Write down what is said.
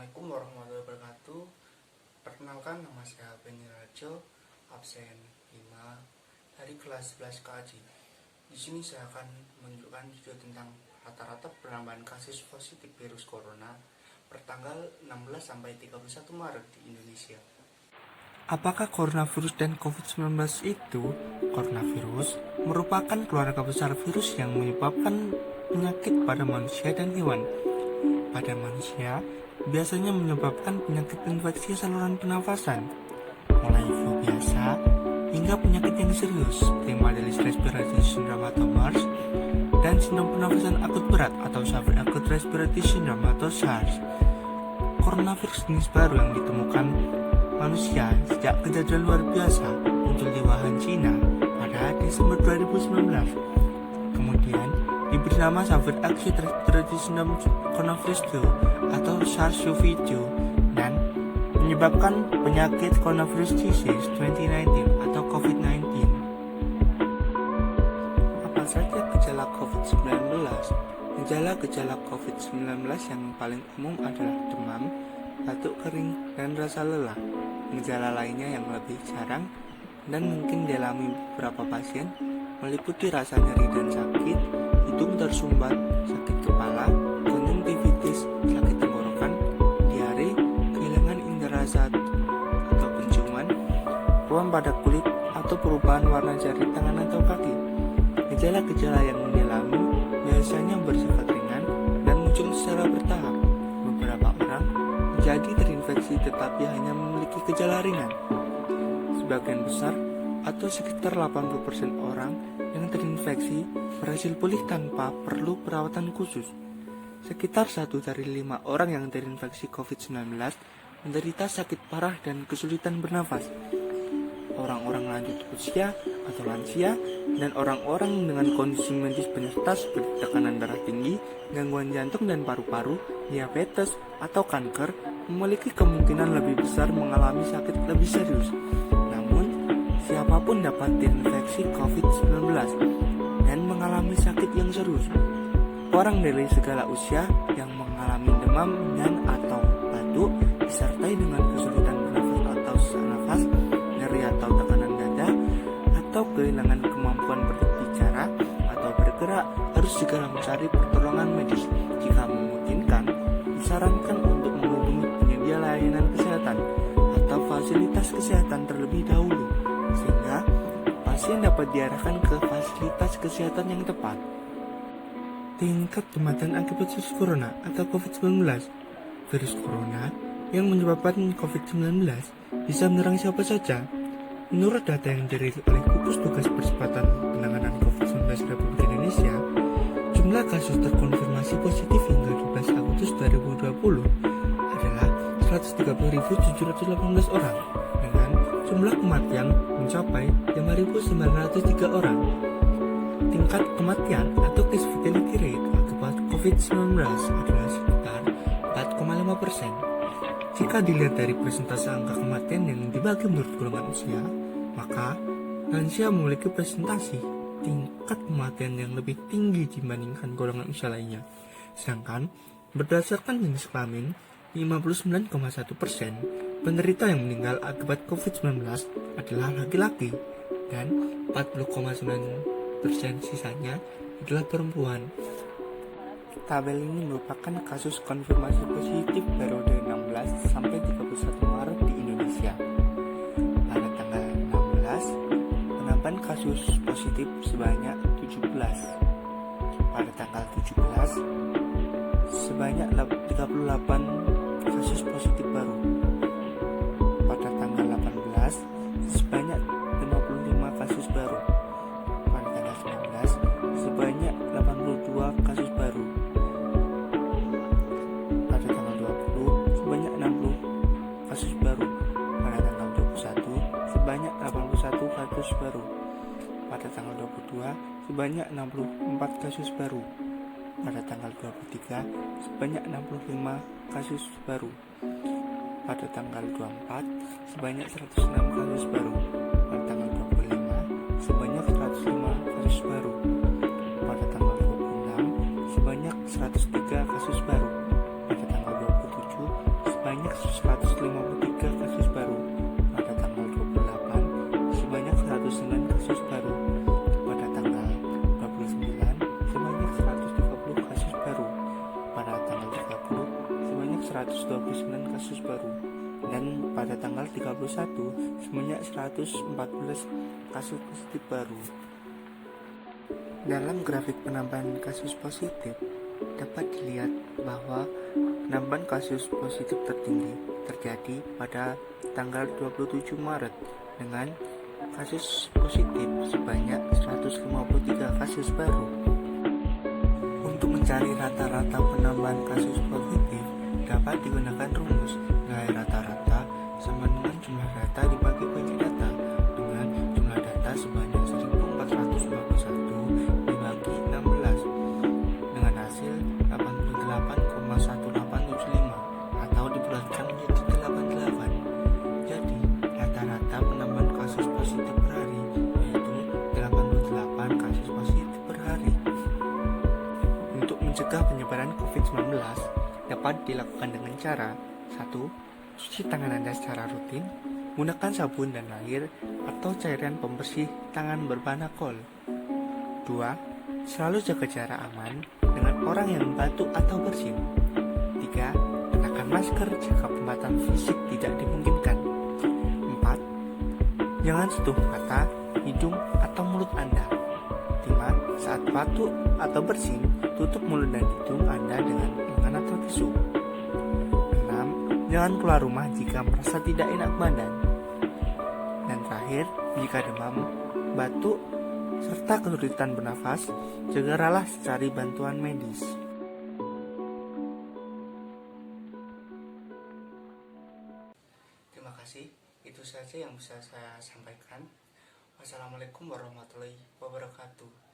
Assalamualaikum warahmatullahi wabarakatuh. Perkenalkan, nama saya Beni Rajo, absen 5 dari kelas 11 KAJ. Di sini saya akan menunjukkan video tentang rata-rata penambahan kasus positif virus corona pertanggal 16 sampai 31 Maret di Indonesia. Apakah coronavirus dan COVID-19 itu? Coronavirus merupakan keluarga besar virus yang menyebabkan penyakit pada manusia dan hewan. Pada manusia, biasanya menyebabkan penyakit infeksi saluran pernafasan, mulai flu biasa hingga penyakit yang serius seperti Madeline Respiratory Syndrome atau MERS dan sindrom pernafasan akut berat atau Severe Acute Respiratory Syndrome atau SARS. Coronavirus jenis baru yang ditemukan manusia sejak kejadian luar biasa muncul di Wuhan, China pada Desember 2019. Kemudian diberi nama Severe Acute Respiratory Syndrome Coronavirus 2 atau SARS-CoV-2 dan menyebabkan penyakit Coronavirus Disease 2019 atau COVID-19. Apa saja gejala COVID-19? Gejala-gejala COVID-19 yang paling umum adalah demam, batuk kering, dan rasa lelah. Gejala lainnya yang lebih jarang dan mungkin dialami beberapa pasien meliputi rasa nyeri dan sakit, hidung tersumbat, sakit kepala, konjungtivitis, sakit tenggorokan, diare, kehilangan indera rasa atau penciuman, ruam pada kulit, atau perubahan warna jari tangan atau kaki. Gejala-gejala yang dialami biasanya bersifat ringan dan muncul secara bertahap. Beberapa orang menjadi terinfeksi tetapi hanya memiliki gejala ringan. Sebagian besar atau sekitar 80% orang yang terinfeksi berhasil pulih tanpa perlu perawatan khusus. Sekitar 1 dari 5 orang yang terinfeksi COVID-19 menderita sakit parah dan kesulitan bernafas. Orang-orang lanjut usia atau lansia dan orang-orang dengan kondisi medis penyerta seperti tekanan darah tinggi, gangguan jantung dan paru-paru, diabetes, atau kanker memiliki kemungkinan lebih besar mengalami sakit lebih serius. Namun, siapapun dapat terinfeksi COVID-19 dan mengalami sakit yang serius. Orang dari segala usia yang mengalami demam dan atau batuk disertai dengan kesulitan bernafas atau sesak nafas, nyeri atau tekanan dada, atau kehilangan kemampuan berbicara atau bergerak harus segera mencari pertolongan medis. Jika memungkinkan, disarankan untuk menghubungi penyedia layanan kesehatan atau fasilitas kesehatan terlebih dahulu, sehingga pasien dapat diarahkan ke fasilitas kesehatan yang tepat. Tingkat kematian akibat virus corona atau COVID-19. Virus corona yang menyebabkan COVID-19 bisa menyerang siapa saja. Menurut data yang dirilis oleh Gugus Tugas Percepatan Penanganan COVID-19 Republik Indonesia, jumlah kasus terkonfirmasi positif hingga 12 Agustus 2020 adalah 130.718 orang, dengan jumlah kematian mencapai 5.903 orang. Tingkat kematian atau case fatality rate akibat COVID-19 adalah sekitar 4,5%. Jika dilihat dari persentase angka kematian yang dibagi menurut golongan usia, maka lansia memiliki presentasi tingkat kematian yang lebih tinggi dibandingkan golongan usia lainnya. Sedangkan berdasarkan jenis kelamin, 59,1% penderita yang meninggal akibat COVID-19 adalah laki-laki dan 40,9% sisanya adalah perempuan. Tabel ini merupakan kasus konfirmasi positif periode 16 sampai 31 Maret di Indonesia. Pada tanggal 16, penambahan kasus positif sebanyak 17. Pada tanggal 17, sebanyak 38 kasus positif baru. Pada tanggal 18, sebanyak 55 kasus baru. Pada tanggal 19, sebanyak 82 kasus baru. Pada tanggal 20, sebanyak 60 kasus baru. Pada tanggal 21, sebanyak 81 kasus baru. Pada tanggal 22, sebanyak 64 kasus baru. Pada tanggal 23, sebanyak 65 kasus baru. Pada tanggal 24, sebanyak 106 kasus baru. Pada tanggal 25, sebanyak 105 kasus baru. Pada tanggal 26, sebanyak 103 kasus baru. Pada tanggal 27, tanggal 31 sebanyak 114 kasus positif baru. Dalam grafik penambahan kasus positif, dapat dilihat bahwa penambahan kasus positif tertinggi terjadi pada tanggal 27 Maret dengan kasus positif sebanyak 153 kasus baru. Untuk mencari rata-rata penambahan kasus positif, dapat digunakan rumus nilai rata-rata sama dengan jumlah data dibagi banyak data dengan jumlah data sebanyak 1451 dibagi 16 dengan hasil 88,1875 atau dibulatkan menjadi 88. Jadi rata-rata penambahan kasus positif per hari yaitu 88 kasus positif per hari. Untuk mencegah penyebaran COVID-19 dapat dilakukan dengan cara 1. Cuci tangan Anda secara rutin, gunakan sabun dan air atau cairan pembersih tangan berbahan alkohol. 2. Selalu jaga jarak aman dengan orang yang batuk atau bersin. 3. Kenakan masker jika pembatasan fisik tidak dimungkinkan. 4. Jangan sentuh mata, hidung, atau mulut Anda. 5. Saat batuk atau bersin, tutup mulut dan hidung Anda dengan lengan atau tisu. 6. Jangan keluar rumah jika merasa tidak enak badan. Dan terakhir, jika demam, batuk, serta kesulitan bernafas, segeralah cari bantuan medis. Terima kasih, itu saja yang bisa saya sampaikan. Wassalamualaikum warahmatullahi wabarakatuh.